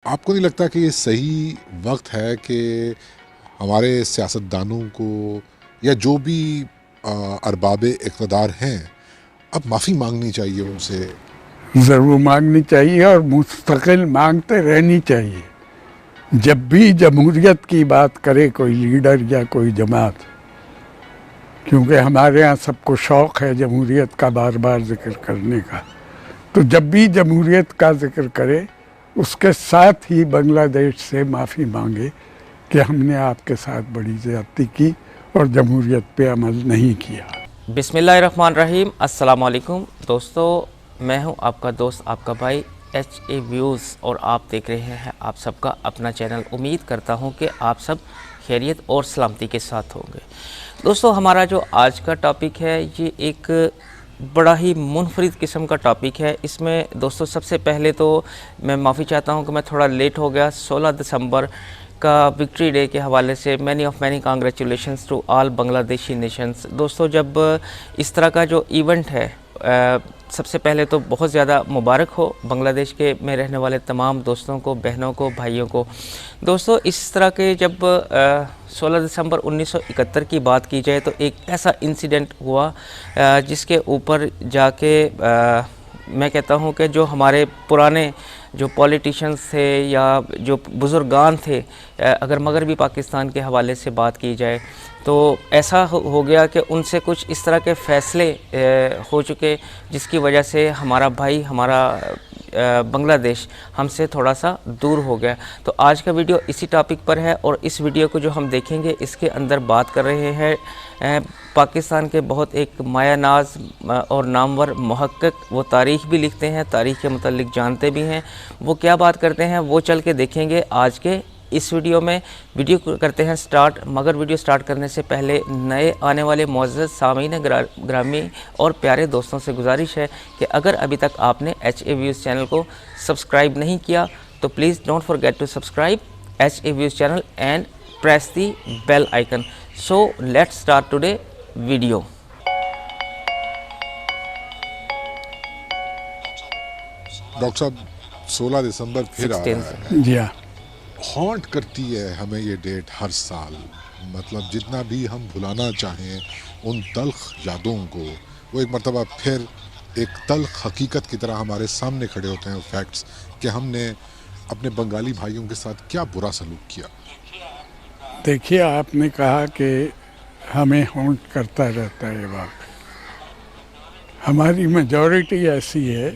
آپ کو نہیں لگتا کہ یہ صحیح وقت ہے کہ ہمارے سیاستدانوں کو یا جو بھی ارباب اقتدار ہیں اب معافی مانگنی چاہیے ان سے؟ ضرور مانگنی چاہیے اور مستقل مانگتے رہنی چاہیے. جب بھی جمہوریت کی بات کرے کوئی لیڈر یا کوئی جماعت، کیونکہ ہمارے ہاں سب کو شوق ہے جمہوریت کا بار بار ذکر کرنے کا، تو جب بھی جمہوریت کا ذکر کرے اس کے ساتھ ہی بنگلہ دیش سے معافی مانگے کہ ہم نے آپ کے ساتھ بڑی زیادتی کی اور جمہوریت پہ عمل نہیں کیا. بسم اللہ الرحمن الرحیم. السلام علیکم دوستو، میں ہوں آپ کا دوست، آپ کا بھائی ایچ اے ویوز، اور آپ دیکھ رہے ہیں آپ سب کا اپنا چینل. امید کرتا ہوں کہ آپ سب خیریت اور سلامتی کے ساتھ ہوں گے. دوستو، ہمارا جو آج کا ٹاپک ہے یہ ایک بڑا ہی منفرد قسم کا ٹاپک ہے. اس میں دوستو سب سے پہلے تو میں معافی چاہتا ہوں کہ میں تھوڑا لیٹ ہو گیا. 16 دسمبر کا وکٹری ڈے کے حوالے سے مینی کانگریچولیشنز ٹو آل بنگلہ دیشی نیشنز. دوستو، جب اس طرح کا جو ایونٹ ہے، سب سے پہلے تو بہت زیادہ مبارک ہو بنگلہ دیش کے میں رہنے والے تمام دوستوں کو، بہنوں کو، بھائیوں کو. دوستو، اس طرح کے جب 16 دسمبر 1971 کی بات کی جائے تو ایک ایسا انسیڈنٹ ہوا جس کے اوپر جا کے میں کہتا ہوں کہ جو ہمارے پرانے جو پولیٹیشنز تھے یا جو بزرگان تھے، اگر مغربی پاکستان کے حوالے سے بات کی جائے تو ایسا ہو گیا کہ ان سے کچھ اس طرح کے فیصلے ہو چکے جس کی وجہ سے ہمارا بھائی، ہمارا بنگلہ دیش ہم سے تھوڑا سا دور ہو گیا. تو آج کا ویڈیو اسی ٹاپک پر ہے، اور اس ویڈیو کو جو ہم دیکھیں گے اس کے اندر بات کر رہے ہیں پاکستان کے بہت ایک مایہ ناز اور نامور محقق. وہ تاریخ بھی لکھتے ہیں، تاریخ کے متعلق جانتے بھی ہیں. وہ کیا بات کرتے ہیں وہ چل کے دیکھیں گے آج کے اس ویڈیو میں. ویڈیو کرتے ہیں سٹارٹ، مگر ویڈیو سٹارٹ کرنے سے پہلے نئے آنے والے معزز سامعین گرامی اور پیارے دوستوں سے گزارش ہے کہ اگر ابھی تک آپ نے ایچ اے ویوز چینل کو سبسکرائب نہیں کیا تو please don't forget to subscribe H A views channel and press the bell icon. So let's start today video. Doctor صاحب، 16 دسمبر پھر آ رہا ہے. جی ہاں، ہانٹ کرتی ہے ہمیں یہ ڈیٹ ہر سال. مطلب جتنا بھی ہم بھلانا چاہیں ان تلخ یادوں کو، وہ ایک مرتبہ پھر ایک تلخ حقیقت کی طرح ہمارے سامنے کھڑے ہوتے ہیں فیکٹس کہ ہم نے اپنے بنگالی بھائیوں کے ساتھ کیا برا سلوک کیا. دیکھیے، آپ نے کہا کہ ہمیں ہونٹ کرتا رہتا ہے یہ بات. ہماری میجورٹی ایسی ہے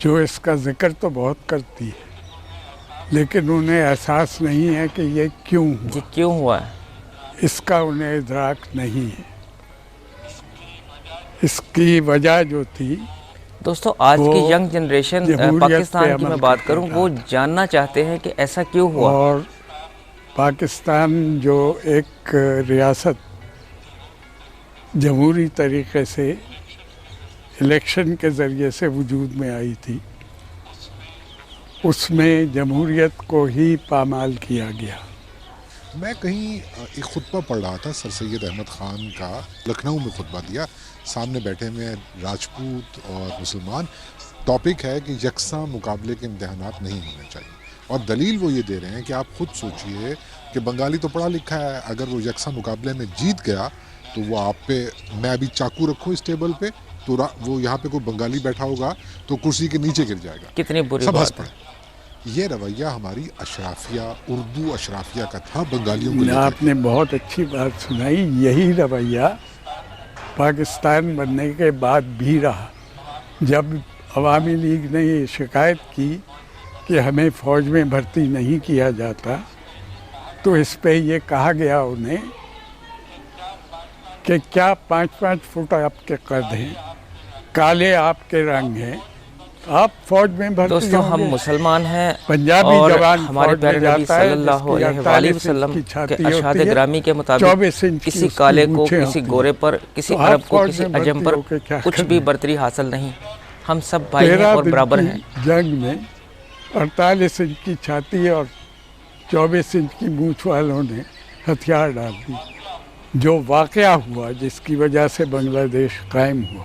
جو اس کا ذکر تو بہت کرتی ہے لیکن انہیں احساس نہیں ہے کہ یہ کیوں ہوا. کیوں ہوا ہے؟ اس کا انہیں ادراک نہیں ہے. اس کی وجہ جو تھی دوستو، آج کی ینگ جنریشن پاکستان کی میں بات کروں، وہ جاننا چاہتے ہیں کہ ایسا کیوں ہوا. اور پاکستان جو ایک ریاست جمہوری طریقے سے الیکشن کے ذریعے سے وجود میں آئی تھی، اس میں جمہوریت کو ہی پامال کیا گیا. میں کہیں ایک خطبہ پڑھ رہا تھا، سر سید احمد خان کا، لکھنؤ میں خطبہ دیا. سامنے بیٹھے ہوئے راجپوت اور مسلمان. ٹاپک ہے کہ یکساں مقابلے کے امتحانات نہیں ہونے چاہیے، اور دلیل وہ یہ دے رہے ہیں کہ آپ خود سوچئے کہ بنگالی تو پڑھا لکھا ہے، اگر وہ یکساں مقابلے میں جیت گیا تو وہ آپ پہ، میں ابھی چاقو رکھوں اس ٹیبل پہ تو وہ یہاں پہ کوئی بنگالی بیٹھا ہوگا تو کرسی کے نیچے گر جائے گا. کتنی بری سب ہنس بات پڑے. ہے. یہ رویہ ہماری اشرافیہ، اردو اشرافیہ کا تھا بنگالیوں کو لے کے. آپ نے بہت اچھی بات سنائی. یہی رویہ پاکستان بننے کے بعد بھی رہا. جب عوامی لیگ نے یہ شکایت کی کہ ہمیں فوج میں بھرتی نہیں کیا جاتا تو اس پہ یہ کہا گیا انہیں کہ کیا 5-5 فٹ آپ کے قد ہیں، کالے آپ کے رنگ ہیں، آپ فوج میں بھرتی دوستو، ہوں ہم گے؟ مسلمان ہیں پنجابی اور جوان ہمارے فوج پیارے میں نبی جاتا صلی ہے اللہ جس کی علیہ 48 وسلم انچ کی کے چھاتی ارشاد ہوتی ہے، گرامی کے مطابق 24 انچ کی کسی اس کی کالے کو، مونچھیں کسی ہوتی گورے ہیں. پر، کسی تو آپ عرب کو، فوج کسی میں عجم بھرتی پر ہو کے کیا کچھ کریں بھی گے؟ برتری حاصل نہیں. ہم سب بھائی ہیں 13 اور دن برابر کی ہیں. جنگ میں 48 انچ کی چھاتی اور 24 انچ کی مونچھ والوں نے ہتھیار ڈال دی. جو واقعہ ہوا جس کی وجہ سے بنگلہ دیش قائم ہوا،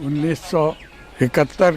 1971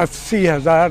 80,000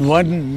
1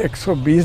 120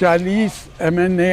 40 MNA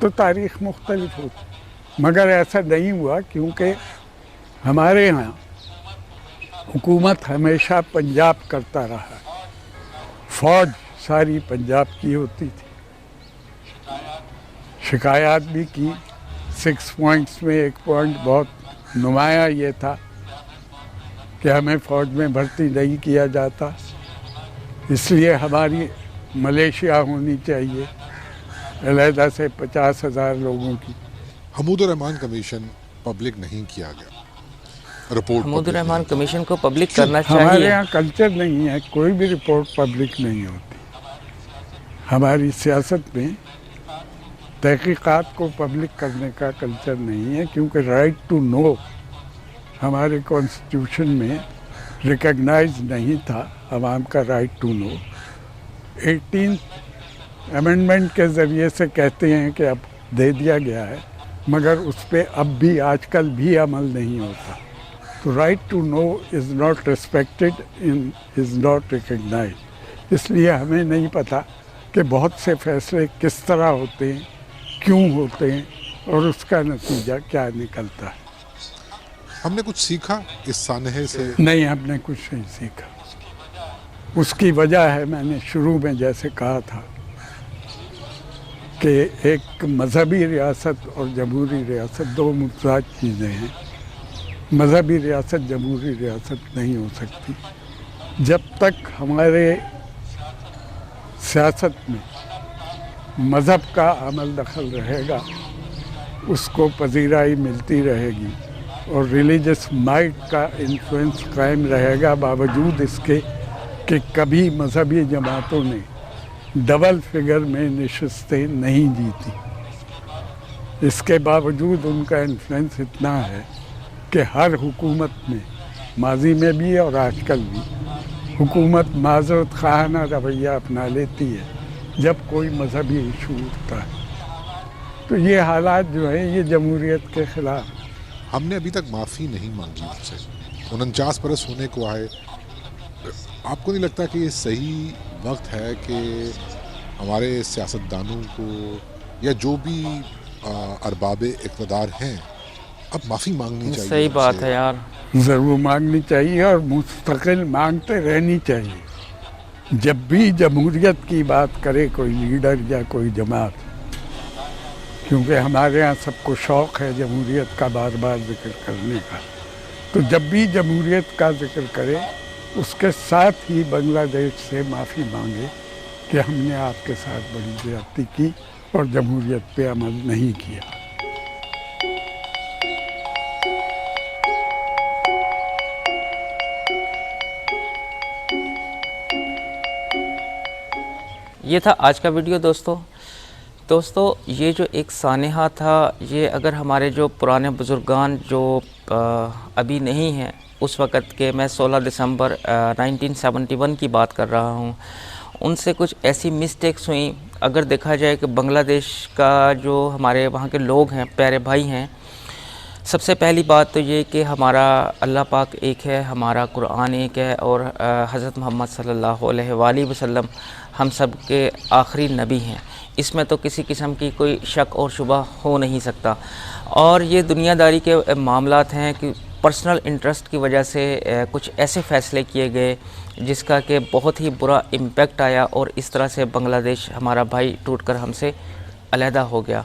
تو تاریخ مختلف ہوتی، مگر ایسا نہیں ہوا کیونکہ ہمارے ہاں حکومت ہمیشہ پنجاب کرتا رہا، فوج ساری پنجاب کی ہوتی تھی، شکایات بھی کی۔ 6 پوائنٹس میں ایک پوائنٹ بہت نمایاں یہ تھا کہ ہمیں فوج میں بھرتی نہیں کیا جاتا، اس لیے ہماری ملیشیا ہونی چاہیے علیحدہ سے 50,000 لوگوں کی۔ حمود الرحمان کمیشن پبلک نہیں کیا گیا، رپورٹ حمود public الرحمان نہیں کی۔ کمیشن کو پبلک کرنا ہمارے چاہیے۔ یہاں کلچر نہیں ہے، کوئی بھی رپورٹ پبلک نہیں ہوتی۔ ہماری سیاست میں تحقیقات کو پبلک کرنے کا کلچر نہیں ہے، کیونکہ رائٹ ٹو نو ہمارے کانسٹیٹیوشن میں ریکگنائز نہیں تھا، عوام کا right to know. 18th amendment کے ذریعے سے کہتے ہیں کہ اب دے دیا گیا ہے، مگر اس پہ اب بھی آج کل بھی عمل نہیں ہوتا۔ تو right to know is not respected, is not recognized. اس لیے ہمیں نہیں پتہ کہ بہت سے فیصلے کس طرح ہوتے ہیں، کیوں ہوتے ہیں، اور اس کا نتیجہ کیا نکلتا ہے۔ ہم نے کچھ سیکھا اس سانحے سے؟ نہیں، ہم نے کچھ نہیں سیکھا۔ اس کی وجہ ہے، میں نے شروع میں جیسے کہا تھا کہ ایک مذہبی ریاست اور جمہوری ریاست دو متضاد چیزیں ہیں۔ مذہبی ریاست جمہوری ریاست نہیں ہو سکتی جب تک ہمارے سیاست میں مذہب کا عمل دخل رہے گا، اس کو پذیرائی ملتی رہے گی، اور ریلیجس مائٹ کا انفلوئنس قائم رہے گا، باوجود اس کے کہ کبھی مذہبی جماعتوں نے ڈبل فگر میں نشستیں نہیں جیتی۔ اس کے باوجود ان کا انفلوئنس اتنا ہے کہ ہر حکومت میں، ماضی میں بھی اور آج کل بھی، حکومت معذرت خواہانہ رویہ اپنا لیتی ہے جب کوئی مذہبی ایشو اٹھتا ہے۔ تو یہ حالات جو ہیں یہ جمہوریت کے خلاف۔ ہم نے ابھی تک معافی نہیں مانگی ان سے، 49 برس ہونے کو آئے۔ آپ کو نہیں لگتا کہ یہ صحیح وقت ہے کہ ہمارے سیاستدانوں کو یا جو بھی ارباب اقتدار ہیں اب معافی مانگنی چاہیے؟ صحیح ان بات سے؟ ہے یار، ضرور مانگنی چاہیے، اور مستقل مانگتے رہنی چاہیے۔ جب بھی جمہوریت کی بات کرے کوئی لیڈر یا کوئی جماعت، کیونکہ ہمارے ہاں سب کو شوق ہے جمہوریت کا بار بار ذکر کرنے کا، تو جب بھی جمہوریت کا ذکر کرے اس کے ساتھ ہی بنگلہ دیش سے معافی مانگے کہ ہم نے آپ کے ساتھ بڑی زیادتی کی اور جمہوریت پہ عمل نہیں کیا۔ یہ تھا آج کا ویڈیو دوستو یہ جو ایک سانحہ تھا، یہ اگر ہمارے جو پرانے بزرگان جو ابھی نہیں ہیں، اس وقت کے، میں 16 دسمبر 1971 کی بات کر رہا ہوں، ان سے کچھ ایسی مسٹیکس ہوئیں۔ اگر دیکھا جائے کہ بنگلہ دیش کا جو ہمارے وہاں کے لوگ ہیں، پیارے بھائی ہیں، سب سے پہلی بات تو یہ کہ ہمارا اللہ پاک ایک ہے، ہمارا قرآن ایک ہے، اور حضرت محمد صلی اللہ علیہ وآلہ وسلم ہم سب کے آخری نبی ہیں۔ اس میں تو کسی قسم کی کوئی شک اور شبہ ہو نہیں سکتا۔ اور یہ دنیا داری کے معاملات ہیں کہ پرسنل انٹرسٹ کی وجہ سے کچھ ایسے فیصلے کیے گئے جس کا کہ بہت ہی برا امپیکٹ آیا، اور اس طرح سے بنگلہ دیش ہمارا بھائی ٹوٹ کر ہم سے علیحدہ ہو گیا۔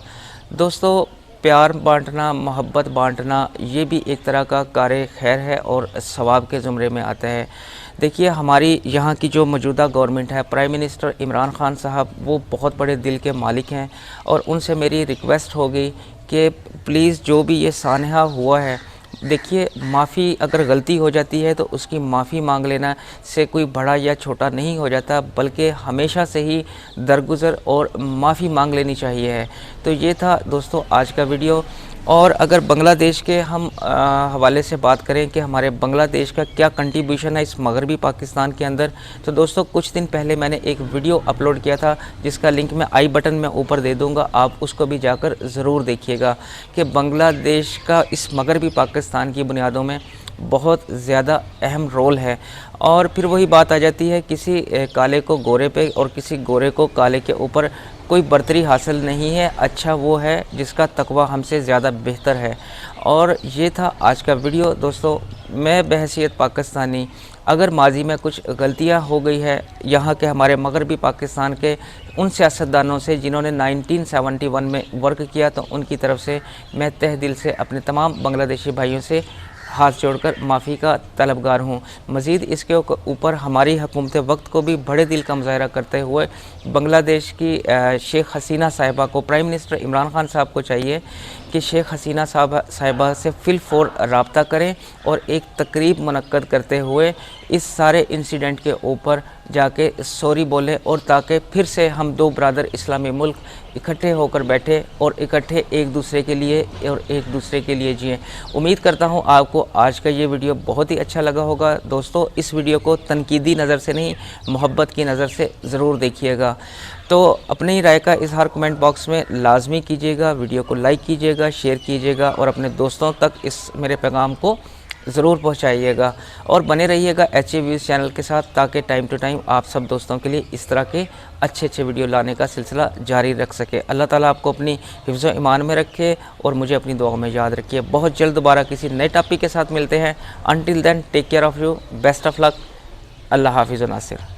دوستو، پیار بانٹنا، محبت بانٹنا، یہ بھی ایک طرح کا کار خیر ہے اور ثواب کے زمرے میں آتا ہے۔ دیکھیے، ہماری یہاں کی جو موجودہ گورنمنٹ ہے، پرائم منسٹر عمران خان صاحب، وہ بہت بڑے دل کے مالک ہیں، اور ان سے میری ریکویسٹ ہوگی کہ پلیز جو بھی یہ سانحہ ہوا ہے، دیکھیے، معافی اگر غلطی ہو جاتی ہے تو اس کی معافی مانگ لینا سے کوئی بڑا یا چھوٹا نہیں ہو جاتا، بلکہ ہمیشہ سے ہی درگزر اور معافی مانگ لینی چاہیے ہے۔ تو یہ تھا دوستو آج کا ویڈیو۔ اور اگر بنگلہ دیش کے ہم حوالے سے بات کریں کہ ہمارے بنگلہ دیش کا کیا کنٹریبیوشن ہے اس مغربی پاکستان کے اندر، تو دوستو کچھ دن پہلے میں نے ایک ویڈیو اپلوڈ کیا تھا جس کا لنک میں آئی بٹن میں اوپر دے دوں گا، آپ اس کو بھی جا کر ضرور دیکھیے گا کہ بنگلہ دیش کا اس مغربی پاکستان کی بنیادوں میں بہت زیادہ اہم رول ہے۔ اور پھر وہی بات آ جاتی ہے، کسی کالے کو گورے پہ اور کسی گورے کو کالے کے اوپر کوئی برتری حاصل نہیں ہے، اچھا وہ ہے جس کا تقوی ہم سے زیادہ بہتر ہے۔ اور یہ تھا آج کا ویڈیو دوستو۔ میں بحیثیت پاکستانی اگر ماضی میں کچھ غلطیاں ہو گئی ہے یہاں کے ہمارے مغربی پاکستان کے ان سیاستدانوں سے جنہوں نے 1971 میں ورک کیا، تو ان کی طرف سے میں تہ دل سے اپنے تمام بنگلہ دیشی بھائیوں سے ہاتھ جوڑ کر معافی کا طلبگار ہوں۔ مزید اس کے اوپر ہماری حکومت وقت کو بھی بڑے دل کا مظاہرہ کرتے ہوئے بنگلہ دیش کی شیخ حسینہ صاحبہ کو، پرائم منسٹر عمران خان صاحب کو چاہیے کہ شیخ حسینہ صاحبہ سے فی الفور رابطہ کریں اور ایک تقریب منعقد کرتے ہوئے اس سارے انسیڈنٹ کے اوپر جا کے سوری بولیں، اور تاکہ پھر سے ہم دو برادر اسلامی ملک اکٹھے ہو کر بیٹھے اور اکٹھے ایک دوسرے کے لیے اور ایک دوسرے کے لیے جئیں۔ امید کرتا ہوں آپ کو آج کا یہ ویڈیو بہت ہی اچھا لگا ہوگا دوستو۔ اس ویڈیو کو تنقیدی نظر سے نہیں، محبت کی نظر سے ضرور دیکھیے گا۔ تو اپنی رائے کا اظہار کمنٹ باکس میں لازمی کیجیے گا، ویڈیو کو لائک کیجیے گا، شیئر کیجیے گا اور اپنے دوستوں تک اس میرے پیغام کو ضرور پہنچائیے گا، اور بنے رہیے گا ایچ اے ویوز چینل کے ساتھ، تاکہ ٹائم ٹو ٹائم آپ سب دوستوں کے لیے اس طرح کے اچھے ویڈیو لانے کا سلسلہ جاری رکھ سکے۔ اللہ تعالیٰ آپ کو اپنی حفظ و ایمان میں رکھے اور مجھے اپنی دعاؤں میں یاد رکھیے۔ بہت جلد دوبارہ کسی نئے ٹاپک کے ساتھ ملتے ہیں۔ Until then take care of you, best of luck, اللہ حافظ و ناصر۔